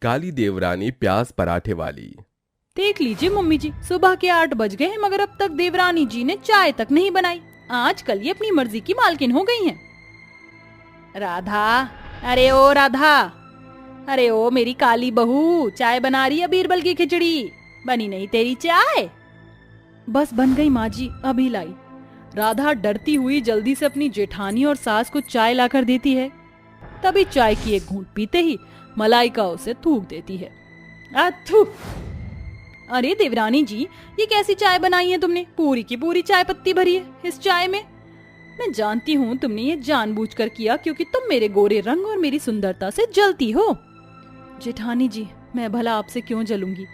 काली देवरानी प्याज पराठे वाली। देख लीजिए मम्मी जी, सुबह के 8 बज गए हैं मगर अब तक देवरानी जी ने चाय तक नहीं बनाई। आजकल ये अपनी मर्जी की मालकिन हो गई हैं। राधा, अरे ओ राधा, अरे ओ मेरी काली बहू, चाय बना रही है बीरबल की खिचड़ी। बनी नहीं तेरी चाय? बस बन गई माँ जी, अभी लाई। राधा डरती हुई जल्दी से अपनी जेठानी और सास को चाय लाकर देती है। तभी चाय की एक घूंट पीते ही मलाइका उसे थूक देती है। अथू! अरे देवरानी जी, ये कैसी चाय बनाई है तुमने? पूरी की पूरी चाय पत्ती भरी है इस चाय में। मैं जानती हूँ तुमने ये जानबूझकर किया क्योंकि तुम मेरे गोरे रंग और मेरी सुंदरता से जलती हो। जेठानी जी, मैं भला आपसे क्यों जलूंगी?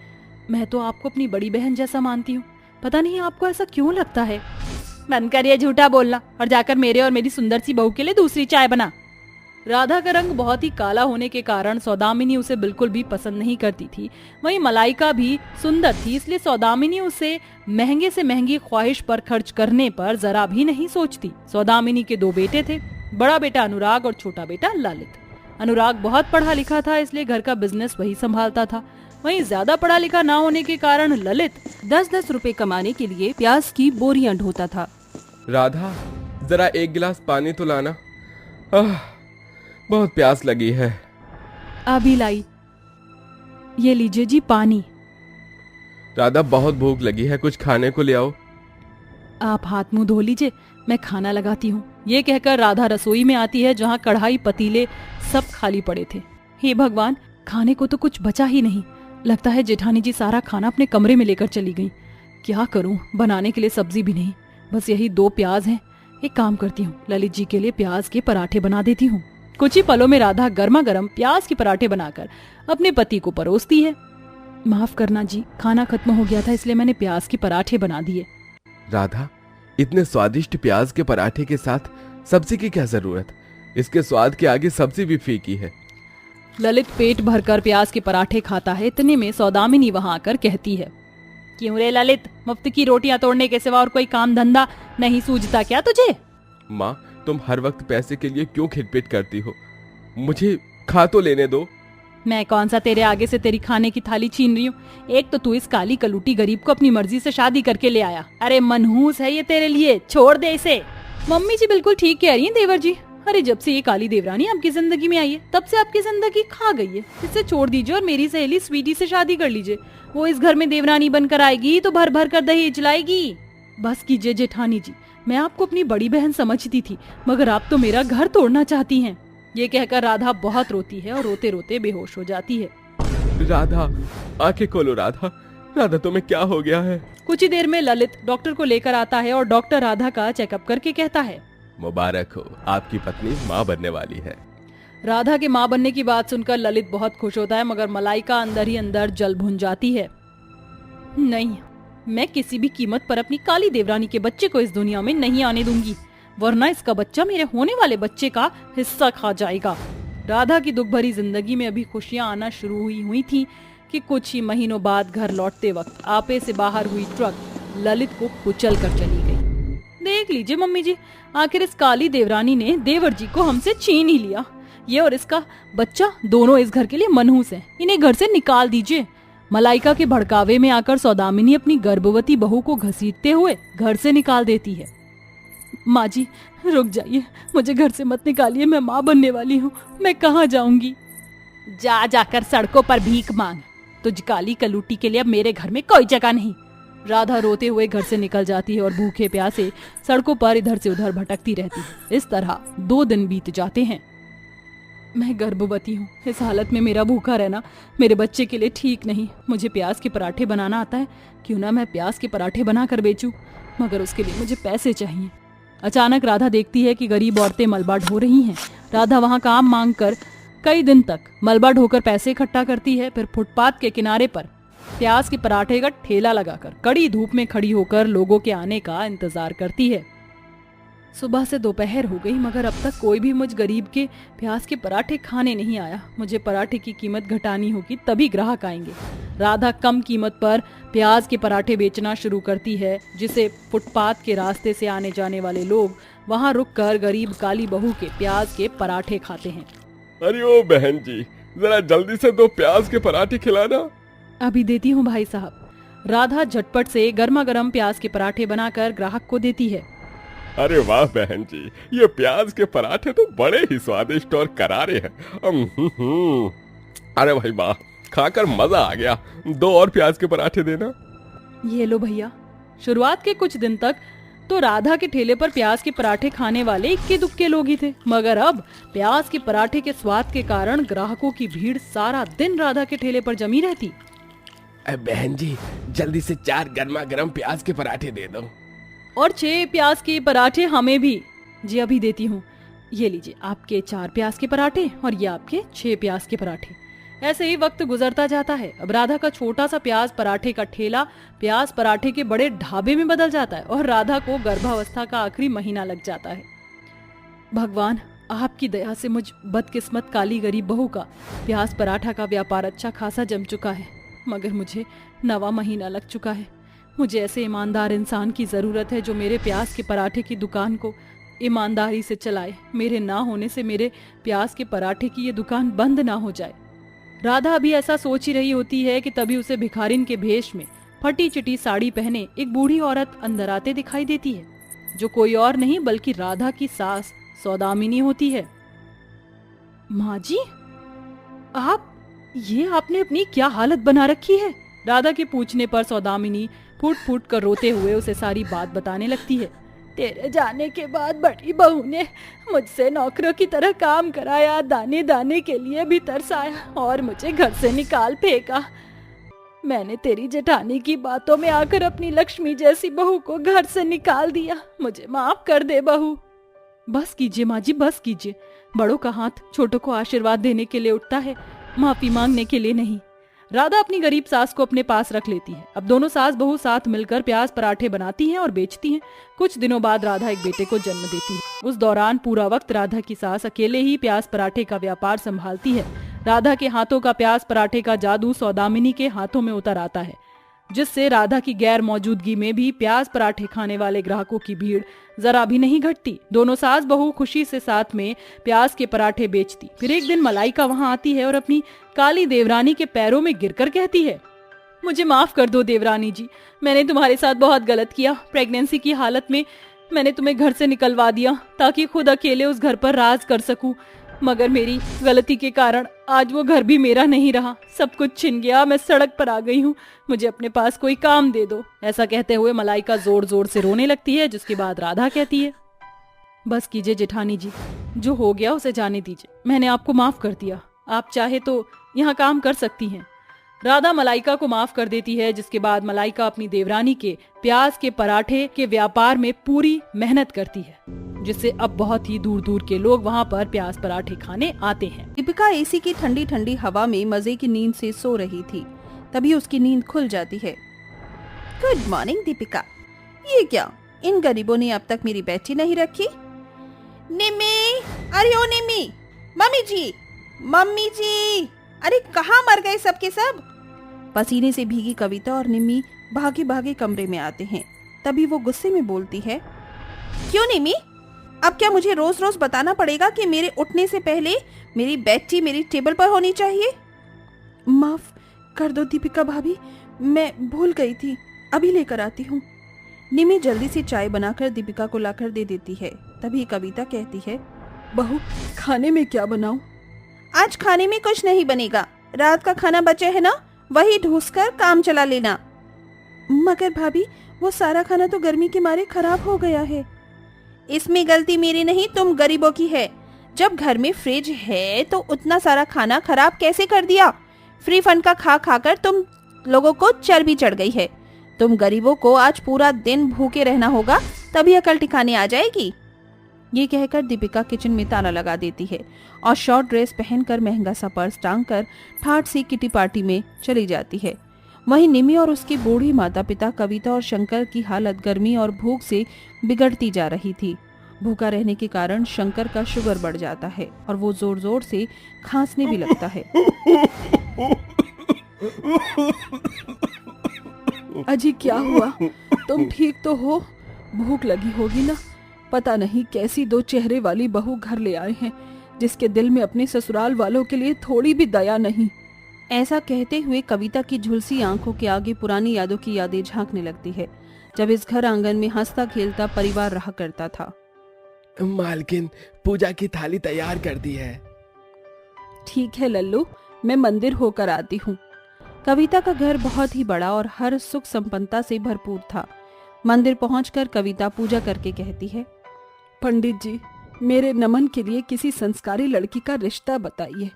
मैं तो आपको अपनी बड़ी बहन जैसा मानती हूँ। पता नहीं आपको ऐसा क्यों लगता है। बंद करिए झूठा बोलना और जाकर मेरे और मेरी सुंदर सी बहू के लिए दूसरी चाय बना। राधा का रंग बहुत ही काला होने के कारण सौदामिनी उसे बिल्कुल भी पसंद नहीं करती थी। वहीं मलाइका भी सुंदर थी, इसलिए सौदामिनी उसे महंगे से महंगी ख्वाहिश पर खर्च करने पर जरा भी नहीं सोचती। सौदामिनी के 2 बेटे थे, बड़ा बेटा अनुराग और छोटा बेटा ललित। अनुराग बहुत पढ़ा लिखा था, इसलिए घर का बिजनेस वही संभालता था। वहीं ज्यादा पढ़ा लिखा ना होने के कारण ललित 10-10 रुपए कमाने के लिए प्याज की बोरियां ढोता था। राधा, जरा एक गिलास पानी तो लाना, बहुत प्यास लगी है। अभी लाई। ये लीजिए जी पानी। राधा, बहुत भूख लगी है, कुछ खाने को ले आओ। आप हाथ मुंह धो लीजिए, मैं खाना लगाती हूँ। ये कहकर राधा रसोई में आती है जहाँ कढ़ाई पतीले सब खाली पड़े थे। हे भगवान, खाने को तो कुछ बचा ही नहीं। लगता है जेठानी जी सारा खाना अपने कमरे में लेकर चली गई। क्या करूं, बनाने के लिए सब्जी भी नहीं, बस यही 2 प्याज हैं। एक काम करती हूँ, ललित जी के लिए प्याज के पराठे बना देती हूँ। कुछ ही पलों में राधा गर्मा गर्म प्याज के पराठे बनाकर अपने पति को परोसती है। माफ करना जी, खाना खत्म हो गया था इसलिए मैंने प्याज के पराठे बना दिए। राधा, इतने स्वादिष्ट प्याज के पराठे के साथ सब्जी की क्या जरूरत? इसके स्वाद के आगे सब्जी भी फीकी है। ललित पेट भरकर प्याज के पराठे खाता है। इतने में सौदामिनी वहां आकर कहती है, क्यों रे ललित, मुफ्त की रोटियां तोड़ने के सिवा और कोई काम धंधा नहीं सूझता क्या तुझे? माँ, तुम हर वक्त पैसे के लिए क्यों खिटपिट करती हो? मुझे खा तो लेने दो। मैं कौन सा तेरे आगे से तेरी खाने की थाली छीन रही हूँ? एक तो तू इस काली कलूटी गरीब को अपनी मर्जी से शादी करके ले आया। अरे मनहूस है ये तेरे लिए, छोड़ दे इसे। मम्मी जी बिल्कुल ठीक कह रही हैं देवर जी। अरे जब से ये काली देवरानी आपकी जिंदगी में आई है तब से आपकी जिंदगी खा गई है। इसे छोड़ दीजिए और मेरी सहेली स्वीटी से शादी कर लीजिए। वो इस घर में देवरानी बनकर आएगी तो भर भर कर दहेज लाएगी। बस कीजिए जेठानी जी, मैं आपको अपनी बड़ी बहन समझती थी मगर आप तो मेरा घर तोड़ना चाहती हैं। ये कहकर राधा बहुत रोती है और रोते रोते बेहोश हो जाती है। राधा, आंखें खोलो राधा। राधा, तुम्हें क्या हो गया है? कुछ ही देर में ललित डॉक्टर को लेकर आता है और डॉक्टर राधा का चेकअप करके कहता है, मुबारक हो, आपकी पत्नी माँ बनने वाली है। राधा के माँ बनने की बात सुनकर ललित बहुत खुश होता है मगर मलाइका अंदर ही अंदर जल भुन जाती है। नहीं, मैं किसी भी कीमत पर अपनी काली देवरानी के बच्चे को इस दुनिया में नहीं आने दूंगी, वरना इसका बच्चा मेरे होने वाले बच्चे का हिस्सा खा जाएगा। राधा की दुख भरी जिंदगी में अभी खुशियां आना शुरू हुई थी कि कुछ ही महीनों बाद घर लौटते वक्त आपे से बाहर हुई ट्रक ललित को कुचल कर चली गई। देख लीजिए मम्मी जी, आखिर इस काली देवरानी ने देवर जी को हमसे छीन ही लिया। ये और इसका बच्चा दोनों इस घर के लिए मनहूस हैं। इन्हें घर से निकाल दीजिए। मलाइका के भड़कावे में आकर सौदामिनी अपनी गर्भवती बहू को घसीटते हुए घर से निकाल देती है। माँ जी रुक जाइए, मुझे घर से मत निकालिए, मैं माँ बनने वाली हूँ। मैं कहाँ जाऊंगी? जा जाकर सड़कों पर भीख मांग। तुझ काली कलूटी के लिए अब मेरे घर में कोई जगह नहीं। राधा रोते हुए घर से निकल जाती है और भूखे प्यासे सड़कों पर इधर से उधर भटकती रहती है। इस तरह 2 दिन बीत जाते हैं। मैं गर्भवती हूँ, इस हालत में मेरा भूखा रहना मेरे बच्चे के लिए ठीक नहीं। मुझे प्याज के पराठे बनाना आता है, क्यों ना मैं प्याज के पराठे बना कर बेचूं, मगर उसके लिए मुझे पैसे चाहिए। अचानक राधा देखती है कि गरीब औरतें मलबा ढो रही हैं। राधा वहाँ काम मांग कर कई दिन तक मलबा ढोकर पैसे इकट्ठा करती है। फिर फुटपाथ के किनारे पर प्याज के पराठे का ठेला लगाकर कड़ी धूप में खड़ी होकर लोगों के आने का इंतजार करती है। सुबह से दोपहर हो गई मगर अब तक कोई भी मुझ गरीब के प्याज के पराठे खाने नहीं आया। मुझे पराठे की कीमत घटानी होगी तभी ग्राहक आएंगे। राधा कम कीमत पर प्याज के पराठे बेचना शुरू करती है, जिसे फुटपाथ के रास्ते से आने जाने वाले लोग वहां रुककर गरीब काली बहू के प्याज के पराठे खाते हैं। अरे ओ बहन जी, जरा जल्दी से 2 प्याज के पराठे खिलाना। अभी देती हूँ भाई साहब। राधा झटपट से गर्मा गर्म प्याज के पराठे बनाकर ग्राहक को देती है। अरे वाह बहन जी, ये प्याज के पराठे तो बड़े ही स्वादिष्ट और करारे हैं। अरे भाई वाह, खाकर मजा आ गया। 2 और प्याज के पराठे देना। ये लो भैया। शुरुआत के कुछ दिन तक तो राधा के ठेले पर प्याज के पराठे खाने वाले इक्के दुक्के लोग ही थे, मगर अब प्याज के पराठे के स्वाद के कारण ग्राहकों की भीड़ सारा दिन राधा के ठेले पर जमी रहती। बहन जी, जल्दी से 4 गर्मा गर्म प्याज के पराठे दे दो। और 6 प्याज के पराठे हमें भी। जी अभी देती हूँ। ये लीजिए आपके 4 प्याज के पराठे और ये आपके 6 प्याज के पराठे। ऐसे ही वक्त गुजरता जाता है। अब राधा का छोटा सा प्याज पराठे का ठेला प्याज पराठे के बड़े ढाबे में बदल जाता है और राधा को गर्भावस्था का आखिरी महीना लग जाता है। भगवान, आपकी दया से मुझ बदकिस्मत काली गरीब बहू का प्याज पराठा का व्यापार अच्छा खासा जम चुका है, मगर मुझे 9वां महीना लग चुका है। मुझे ऐसे ईमानदार इंसान की जरूरत है जो मेरे प्याज के पराठे की दुकान को ईमानदारी से चलाए। मेरे ना होने से मेरे प्याज के पराठे की ये दुकान बंद ना हो जाए। राधा अभी ऐसा सोच ही रही होती है कि तभी उसे भिखारिन के भेष में फटी चिटी साड़ी पहने एक बूढ़ी औरत अंदर आते दिखाई देती है, जो कोई और नहीं बल्कि राधा की सास सौदामिनी होती है। माँ जी, आपने अपनी क्या हालत बना रखी है? राधा के पूछने पर सौदामिनी फूट फूट कर रोते हुए उसे सारी बात बताने लगती है। तेरे जाने के बाद बड़ी बहू ने मुझसे नौकरों की तरह काम कराया, दाने दाने के लिए भी तरसाया और मुझे घर से निकाल फेंका। मैंने तेरी जेठानी की बातों में आकर अपनी लक्ष्मी जैसी बहू को घर से निकाल दिया। मुझे माफ कर दे बहू। बस कीजिए माँ जी, बस कीजिए। बड़ों का हाथ छोटों को आशीर्वाद देने के लिए उठता है, माफी मांगने के लिए नहीं। राधा अपनी गरीब सास को अपने पास रख लेती है। अब दोनों सास बहू साथ मिलकर प्याज पराठे बनाती हैं और बेचती हैं। कुछ दिनों बाद राधा एक बेटे को जन्म देती है। उस दौरान पूरा वक्त राधा की सास अकेले ही प्याज पराठे का व्यापार संभालती है। राधा के हाथों का प्याज पराठे का जादू सौदामिनी के हाथों में उतर आता है, जिससे राधा की गैर मौजूदगी में भी प्याज पराठे खाने वाले ग्राहकों की भीड़ जरा भी नहीं घटती। दोनों सास बहू खुशी से साथ में प्याज के पराठे बेचती। फिर एक दिन मलाइका वहां आती है और अपनी काली देवरानी के पैरों में गिरकर कहती है, मुझे माफ कर दो देवरानी जी, मैंने तुम्हारे साथ बहुत गलत किया। प्रेगनेंसी की हालत में मैंने तुम्हें घर से निकलवा दिया ताकि खुद अकेले उस घर पर राज कर सकूं, मगर मेरी गलती के कारण आज वो घर भी मेरा नहीं रहा। सब कुछ छिन गया, मैं सड़क पर आ गई हूँ। मुझे अपने पास कोई काम दे दो। ऐसा कहते हुए मलाइका जोर जोर से रोने लगती है, जिसके बाद राधा कहती है, बस कीजिए जेठानी जी, जो हो गया उसे जाने दीजिए। मैंने आपको माफ कर दिया, आप चाहे तो यहाँ काम कर सकती हैं। राधा मलाइका को माफ कर देती है, जिसके बाद मलाइका अपनी देवरानी के प्याज के पराठे के व्यापार में पूरी मेहनत करती है, जिससे अब बहुत ही दूर दूर के लोग वहाँ पर प्याज पराठे खाने आते हैं। दीपिका एसी की ठंडी ठंडी हवा में मजे की नींद से सो रही थी, तभी उसकी नींद खुल जाती है। गुड मॉर्निंग दीपिका, ये क्या, इन गरीबों ने अब तक मेरी बैठी नहीं रखी? निम्मी, अरे ओ निम्मी, मम्मी जी, अरे कहाँ मर गए सबके सब? पसीने से भीगी कविता और निम्मी भागे भागे कमरे में आते हैं। तभी वो गुस्से में बोलती है, क्यों निम्मी, अब क्या मुझे रोज रोज बताना पड़ेगा कि मेरे उठने से पहले मेरी बेडटी मेरी टेबल पर होनी चाहिए? माफ कर दो दीपिका भाभी, मैं भूल गई थी, अभी लेकर आती हूँ। निम्मी जल्दी से चाय बनाकर दीपिका को लाकर दे देती है। तभी कविता कहती है, बहू खाने में क्या बनाऊं? आज खाने में कुछ नहीं बनेगा, रात का खाना बचे है ना, वही ढूंढकर काम चला लेना। मगर भाभी, वो सारा खाना तो गर्मी के मारे खराब हो गया है। इसमें गलती मेरी नहीं, तुम गरीबों की है। जब घर में फ्रिज है तो उतना सारा खाना खराब कैसे कर दिया? फ्री फंड का खा खाकर तुम लोगों को चर्बी चढ़ गई है। तुम गरीबों को आज पूरा दिन भूखे रहना होगा, तभी अकल ठिकाने आ जाएगी। ये कहकर दीपिका किचन में ताला लगा देती है और शॉर्ट ड्रेस पहनकर महंगा सा पर्स टांगकर ठाठ सी किटी पार्टी में चली जाती है। वहीं निमी और उसके बूढ़े माता पिता कविता और शंकर की हालत गर्मी और भूख से बिगड़ती जा रही थी। भूखा रहने के कारण शंकर का शुगर बढ़ जाता है और वो जोर जोर से खांसने भी लगता है। अजी क्या हुआ, तुम ठीक तो हो? भूख लगी होगी ना? पता नहीं कैसी 2 चेहरे वाली बहू घर ले आए हैं जिसके दिल में अपने ससुराल वालों के लिए थोड़ी भी दया नहीं। ऐसा कहते हुए कविता की झुलसी आंखों के आगे पुरानी यादों की यादें झांकने लगती है, जब इस घर आंगन में हंसता खेलता परिवार रहा करता था। मालकिन, पूजा की थाली तैयार कर दी है। ठीक है लल्लू, मैं मंदिर होकर आती हूँ। कविता का घर बहुत ही बड़ा और हर सुख संपन्नता से भरपूर था। मंदिर पहुंचकर कविता पूजा करके कहती है, पंडित जी, मेरे नमन के लिए किसी संस्कारी लड़की का रिश्ता बताइए।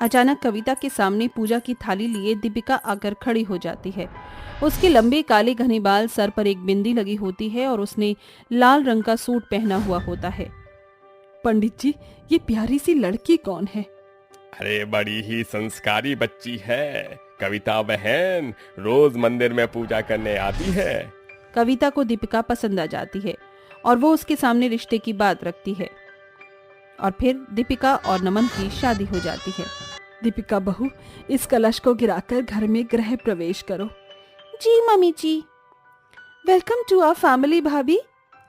अचानक कविता के सामने पूजा की थाली लिए दीपिका आकर खड़ी हो जाती है। उसके लंबे काले घने बाल, सर पर एक बिंदी लगी होती है और उसने लाल रंग का सूट पहना हुआ होता है। पंडित जी, ये प्यारी सी लड़की कौन है? अरे बड़ी ही संस्कारी बच्ची है। कविता बहन रोज मंदिर में पूजा करने आती है। कविता को दीपिका पसंद आ जाती है और वो उसके सामने रिश्ते की बात रखती है और फिर दीपिका और नमन की शादी हो जाती है। दीपिका बहू, इस कलश को गिराकर घर में गृह प्रवेश करो। जी मम्मी जी। वेलकम टू आवर फैमिली भाभी।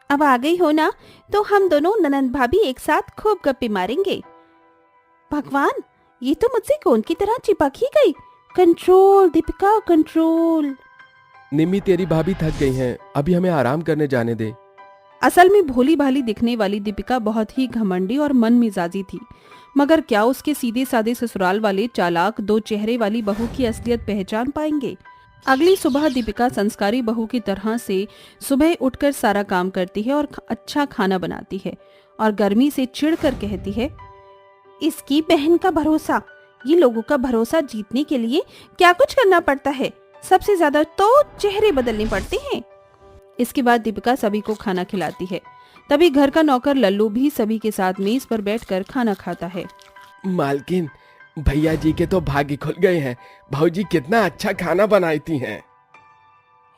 अब आ गई हो ना, तो हम दोनों ननंद भाभी एक साथ खूब गप्पे मारेंगे। भगवान, ये तो मुझसे कौन की तरह चिपक ही गई। Control Deepika, control. निम्मी, तेरी भाभी थक गई हैं, अभी हमें आराम करने जाने दे। असल में भोली भाली दिखने वाली दीपिका बहुत ही घमंडी और मन मिजाजी थी, मगर क्या उसके सीधे साधे ससुराल वाले चालाक दो चेहरे वाली बहू की असलियत पहचान पाएंगे? अगली सुबह दीपिका संस्कारी बहू की तरह से सुबह उठकर सारा काम करती है और अच्छा खाना बनाती है और गर्मी से चिढ़कर कहती है, इसकी बहन का भरोसा, ये लोगों का भरोसा जीतने के लिए क्या कुछ करना पड़ता है। सबसे ज्यादा तो चेहरे बदलने पड़ते हैं। इसके बाद दीपिका सभी को खाना खिलाती है। तभी घर का नौकर लल्लू भी सभी के साथ मेज पर बैठकर खाना खाता है। मालकिन, भैया जी के तो भाग्य खुल गए हैं। भाऊजी कितना अच्छा खाना बनाती हैं।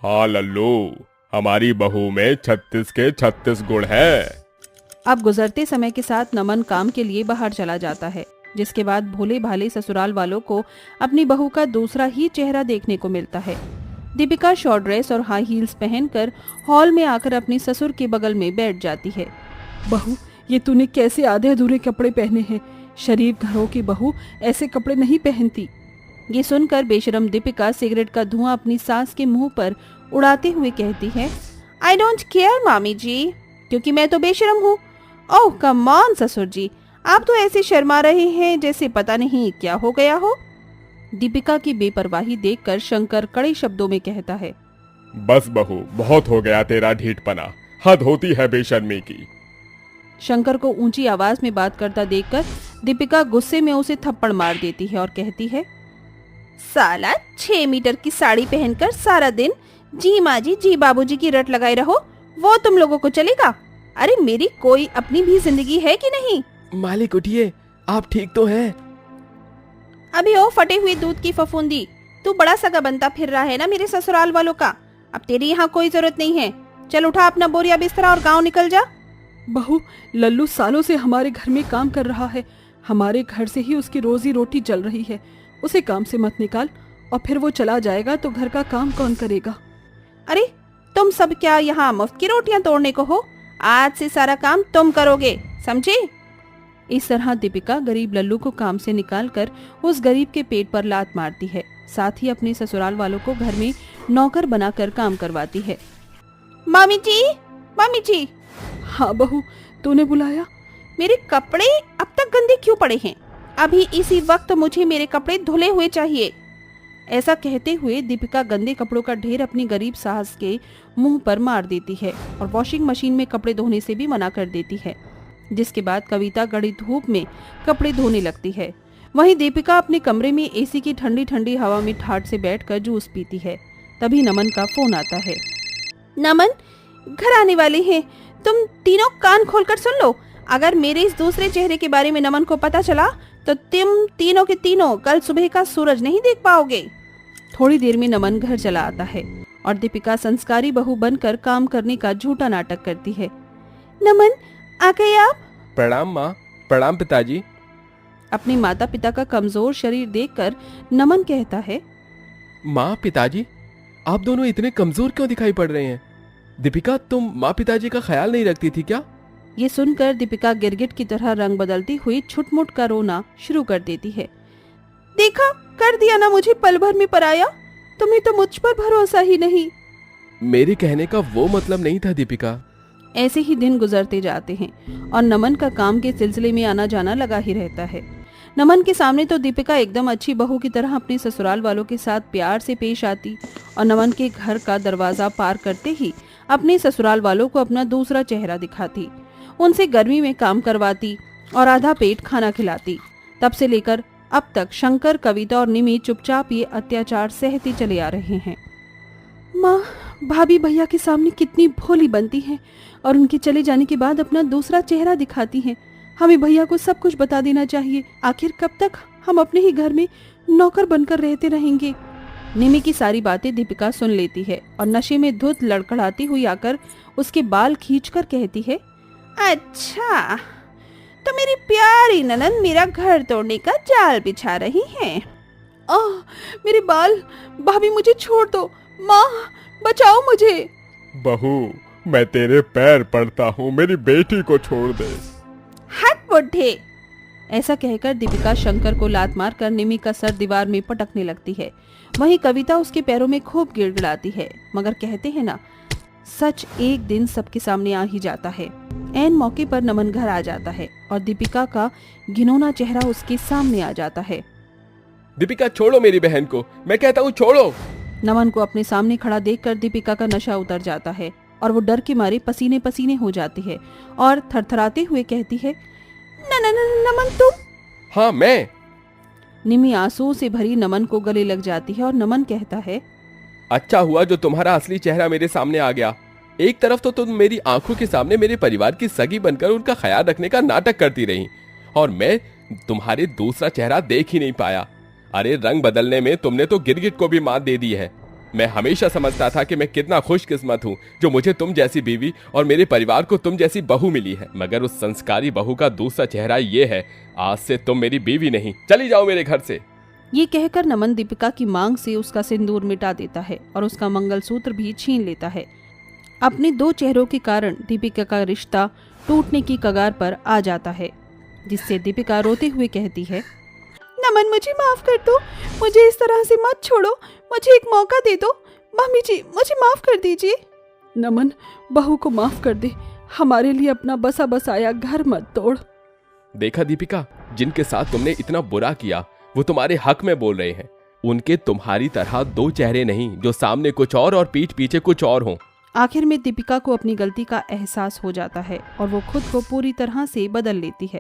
हाँ लल्लू, हमारी बहू में 36 के 36 गुण है। अब गुजरते समय के साथ नमन काम के लिए बाहर चला जाता है, जिसके बाद भोले भाले ससुराल वालों को अपनी बहू का दूसरा ही चेहरा देखने को मिलता है। दीपिका शॉर्ट ड्रेस और हाई हील्स पहनकर हॉल में आकर अपने ससुर के बगल में बैठ जाती है। बहू, ये तूने कैसे आधे अधूरे कपड़े पहने हैं? शरीफ घरों की बहू ऐसे कपड़े नहीं पहनती। ये सुनकर बेशरम दीपिका सिगरेट का धुआं अपनी सास के मुंह पर उड़ाते हुए कहती है, आई डोंट केयर मामी जी, क्योंकि मैं तो बेशरम हूँ। ओह कम ऑन ससुर जी, आप तो ऐसे शर्मा रहे हैं जैसे पता नहीं क्या हो गया हो। दीपिका की बेपरवाही देखकर शंकर कड़े शब्दों में कहता है, बस बहू, बहुत हो गया तेरा ढीठपना, हद होती है बेशर्मी की। शंकर को ऊंची आवाज में बात करता देखकर दीपिका गुस्से में उसे थप्पड़ मार देती है और कहती है, साला 6 मीटर की साड़ी पहनकर सारा दिन जी माँ जी बाबूजी की रट लगाए रहो, वो तुम लोगों को चलेगा? अरे मेरी कोई अपनी भी जिंदगी है कि नहीं? मालिक उठिए, आप ठीक तो हैं? अभी ओ फटे हुए दूध की फफूंदी, तू बड़ा सगा बनता फिर रहा है ना मेरे ससुराल वालों का। अब तेरी यहाँ कोई जरूरत नहीं है। चल उठा अपना बोरिया बिस्तरा और गांव निकल जा। बहू, लल्लू सालों से हमारे घर में काम कर रहा है। हमारे घर से ही उसकी रोजी रोटी चल रही है। उसे काम से मत निकाल, और फिर वो चला जाएगा तो घर का काम कौन करेगा? अरे तुम सब क्या यहाँ मुफ्त की रोटियां तोड़ने को हो? आज से सारा काम तुम करोगे, समझे? इस तरह दीपिका गरीब लल्लू को काम से निकालकर उस गरीब के पेट पर लात मारती है। साथ ही अपने ससुराल वालों को घर में नौकर बनाकर काम करवाती है। मामी जी, मामी जी। हाँ बहू, तूने बुलाया? मेरे कपड़े अब तक गंदे क्यों पड़े हैं? अभी इसी वक्त मुझे मेरे कपड़े धुले हुए चाहिए। ऐसा कहते हुए दीपिका गंदे कपड़ों का ढेर अपनी गरीब सास के मुंह पर मार देती है और वॉशिंग मशीन में कपड़े धोने से भी मना कर देती है, जिसके बाद कविता कड़ी धूप में कपड़े धोने लगती है। वहीं दीपिका अपने कमरे में एसी की ठंडी ठंडी हवा में ठाट से बैठकर जूस पीती है। तभी नमन का फोन आता है। नमन, घर आने वाले हैं, तुम तीनों कान खोलकर सुन लो। अगर मेरे इस दूसरे चेहरे के बारे में नमन को पता चला तो तुम तीनों के तीनों कल सुबह का सूरज नहीं देख पाओगे। थोड़ी देर में नमन घर चला आता है और दीपिका संस्कारी बहू बनकर काम करने का झूठा नाटक करती है। नमन, आ गए आप? प्रणाम माँ। प्रणाम पिताजी। अपने माता पिता का कमजोर शरीर देखकर नमन कहता है, माँ पिताजी, आप दोनों इतने कमजोर क्यों दिखाई पड़ रहे हैं? दीपिका, तुम माँ पिताजी का ख्याल नहीं रखती थी क्या? ये सुनकर दीपिका गिरगिट की तरह रंग बदलती हुई छुटमुट कर रोना शुरू कर देती है। देखा, कर दिया ना मुझे पल भर में पराया। तुम्हें तो मुझ पर भरोसा ही नहीं। मेरे कहने का वो मतलब नहीं था दीपिका। ऐसे ही दिन गुजरते जाते हैं और नमन का काम के सिलसिले में आना जाना लगा ही रहता है। नमन के सामने तो दीपिका एकदम अच्छी बहू की तरह अपने ससुराल वालों के साथ प्यार से पेश आती और नमन के घर का दरवाजा पार करते ही अपने ससुराल वालों को अपना दूसरा चेहरा दिखाती, उनसे गर्मी में काम करवाती और आधा पेट खाना खिलाती। तब से लेकर अब तक शंकर, कविता और निमी चुपचाप ये अत्याचार सहते चले आ रहे हैं। माँ, भाभी भैया के सामने कितनी भोली बनती हैं और उनके चले जाने के बाद अपना दूसरा चेहरा दिखाती हैं। हमें भैया को सब कुछ बता देना चाहिए। आखिर कब तक हम अपने ही घर में नौकर बनकर रहते रहेंगे। निमी की सारी बातें दीपिका सुन लेती है और नशे में धुत लड़खड़ाती हुई आकर उसके बाल खींचकर कहती है, अच्छा तो मेरी प्यारी ननद मेरा घर तोड़ने का जाल बिछा रही हैं। मेरे बाल, भाभी मुझे छोड़ दो। माँ, बचाओ मुझे। बहू, मैं तेरे पैर पड़ता हूँ, मेरी बेटी को छोड़ दे। हट बुढ़े। ऐसा कहकर दीपिका शंकर को लात मारकर निमी का सर दीवार में पटकने लगती है। वहीं कविता उसके पैरों में खूब गिड़गिड़ाती है, मगर कहते हैं ना, सच एक दिन सबके सामने आ ही जाता है। ऐन मौके पर नमन घर आ जाता है और दीपिका का घिनौना चेहरा उसके सामने आ जाता है। दीपिका, छोड़ो मेरी बहन को, मैं कहता हूँ छोड़ो। नमन को अपने सामने खड़ा देखकर दीपिका का नशा उतर जाता है और वो डर के मारे पसीने पसीने हो जाती है और थरथराते हुए कहती है, नमन तुम? हाँ, मैं। निमी आंसुओं से भरी नमन को गले लग जाती है और नमन कहता है, अच्छा हुआ जो तुम्हारा असली चेहरा मेरे सामने आ गया। एक तरफ तो तुम मेरी आंखों के सामने मेरे परिवार की सगी बनकर उनका ख्याल रखने का नाटक करती रही और मैं तुम्हारे दूसरा चेहरा देख ही नहीं पाया। अरे रंग बदलने में तुमने तो गिरगिट को भी मात दे दी है। मैं हमेशा समझता था कि मैं कितना खुशकिस्मत हूँ जो मुझे तुम जैसी बीवी और मेरे परिवार को तुम जैसी बहू मिली है, मगर उस संस्कारी बहू का दूसरा चेहरा ये है, आज से तुम मेरी बीवी नहीं, चली जाओ मेरे घर से। ये कहकर नमन दीपिका की मांग से उसका सिंदूर मिटा देता है और उसका मंगलसूत्र भी छीन लेता है। अपने दो चेहरों के कारण दीपिका का रिश्ता टूटने की कगार पर आ जाता है, जिससे दीपिका रोते हुए कहती है, नमन मुझे माफ कर दो, मुझे इस तरह से मत छोड़ो, मुझे एक मौका दे दो। मम्मी जी, मुझे माफ कर दीजिए। नमन, बहू को माफ कर दे, हमारे लिए अपना बसा बसाया घर मत तोड़। देखा दीपिका, जिनके साथ तुमने इतना बुरा किया वो तुम्हारे हक में बोल रहे हैं। उनके तुम्हारी तरह दो चेहरे नहीं जो सामने कुछ और पीठ पीछे कुछ और हों। आखिर में दीपिका को अपनी गलती का एहसास हो जाता है और वो खुद को पूरी तरह से बदल लेती है।